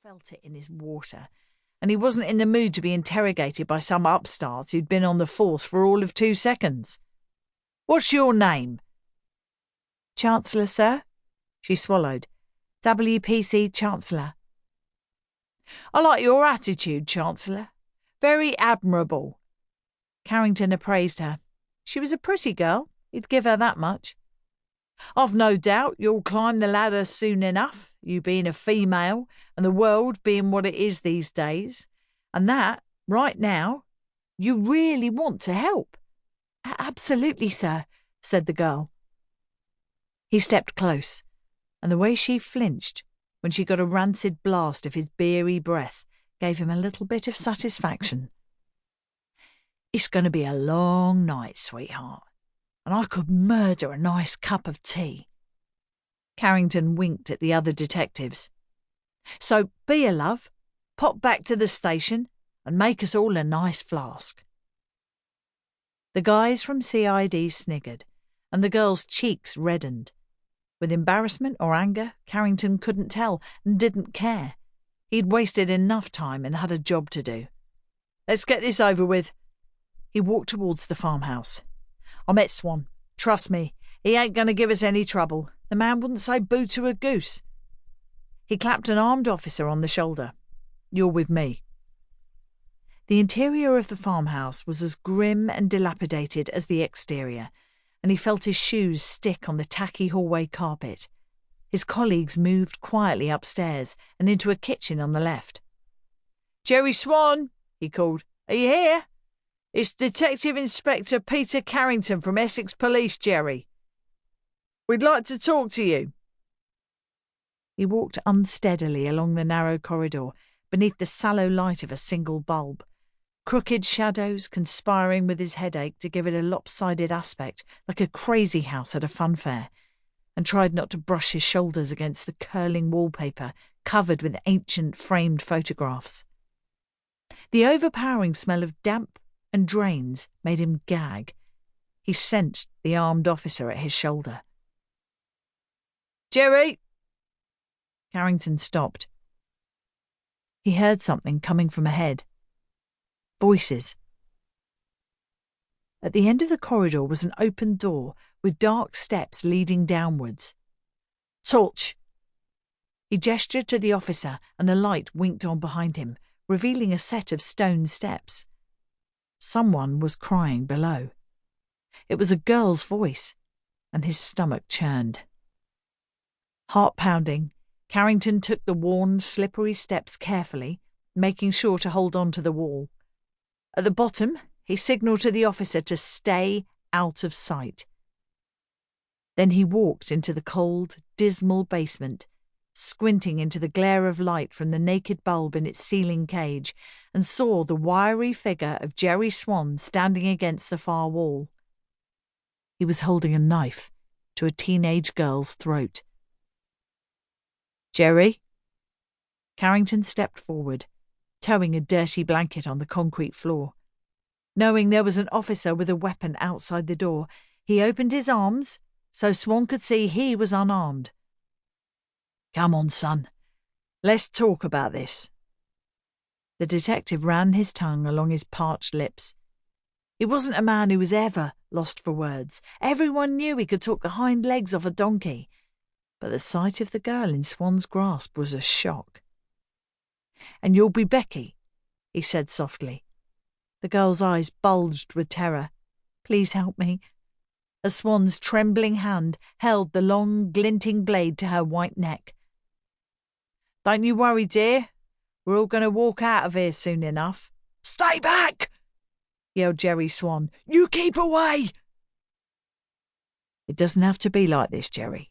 felt it in his water, and he wasn't in the mood to be interrogated by some upstart who'd been on the force for all of 2 seconds. "What's your name?" "Chancellor, sir." She swallowed. "WPC Chancellor." "I like your attitude, Chancellor. Very admirable." Carrington appraised her. She was a pretty girl, he'd give her that much. "I've no doubt you'll climb the ladder soon enough, you being a female and the world being what it is these days, and that, right now, you really want to help." "Absolutely, sir," said the girl. He stepped close, and the way she flinched when she got a rancid blast of his beery breath gave him a little bit of satisfaction. "It's going to be a long night, sweetheart, and I could murder a nice cup of tea." Carrington winked at the other detectives. "So be a love, pop back to the station and make us all a nice flask." The guys from CID sniggered, and the girl's cheeks reddened. With embarrassment or anger, Carrington couldn't tell and didn't care. He'd wasted enough time and had a job to do. "Let's get this over with." He walked towards the farmhouse. "I met Swan. Trust me, he ain't going to give us any trouble. The man wouldn't say boo to a goose." He clapped an armed officer on the shoulder. "You're with me." The interior of the farmhouse was as grim and dilapidated as the exterior, and he felt his shoes stick on the tacky hallway carpet. His colleagues moved quietly upstairs and into a kitchen on the left. "Jerry Swan," he called. "Are you here? It's Detective Inspector Peter Carrington from Essex Police, Jerry. We'd like to talk to you." He walked unsteadily along the narrow corridor beneath the sallow light of a single bulb, crooked shadows conspiring with his headache to give it a lopsided aspect like a crazy house at a funfair, and tried not to brush his shoulders against the curling wallpaper covered with ancient framed photographs. The overpowering smell of damp and drains made him gag. He sensed the armed officer at his shoulder. "Jerry!" Carrington stopped. He heard something coming from ahead. Voices. At the end of the corridor was an open door with dark steps leading downwards. "Torch!" He gestured to the officer, and a light winked on behind him, revealing a set of stone steps. Someone was crying below. It was a girl's voice, and his stomach churned. Heart pounding, Carrington took the worn, slippery steps carefully, making sure to hold on to the wall. At the bottom, he signalled to the officer to stay out of sight. Then he walked into the cold, dismal basement, squinting into the glare of light from the naked bulb in its ceiling cage, and saw the wiry figure of Jerry Swan standing against the far wall. He was holding a knife to a teenage girl's throat. "Jerry?" Carrington stepped forward, towing a dirty blanket on the concrete floor. Knowing there was an officer with a weapon outside the door, he opened his arms so Swan could see he was unarmed. "Come on, son. Let's talk about this." The detective ran his tongue along his parched lips. He wasn't a man who was ever lost for words. Everyone knew he could talk the hind legs off a donkey. But the sight of the girl in Swan's grasp was a shock. "And you'll be Becky," he said softly. The girl's eyes bulged with terror. "Please help me." A Swan's trembling hand held the long, glinting blade to her white neck. "Don't you worry, dear. We're all going to walk out of here soon enough." "Stay back!" yelled Jerry Swan. "You keep away!" "It doesn't have to be like this, Jerry.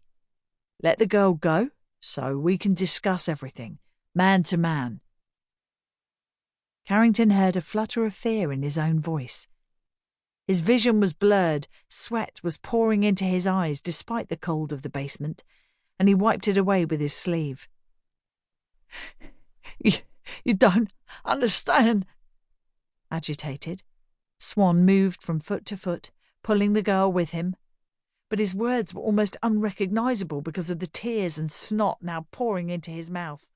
Let the girl go so we can discuss everything, man to man." Carrington heard a flutter of fear in his own voice. His vision was blurred, sweat was pouring into his eyes despite the cold of the basement, and he wiped it away with his sleeve. You don't understand." Agitated, Swan moved from foot to foot, pulling the girl with him, but his words were almost unrecognisable because of the tears and snot now pouring into his mouth.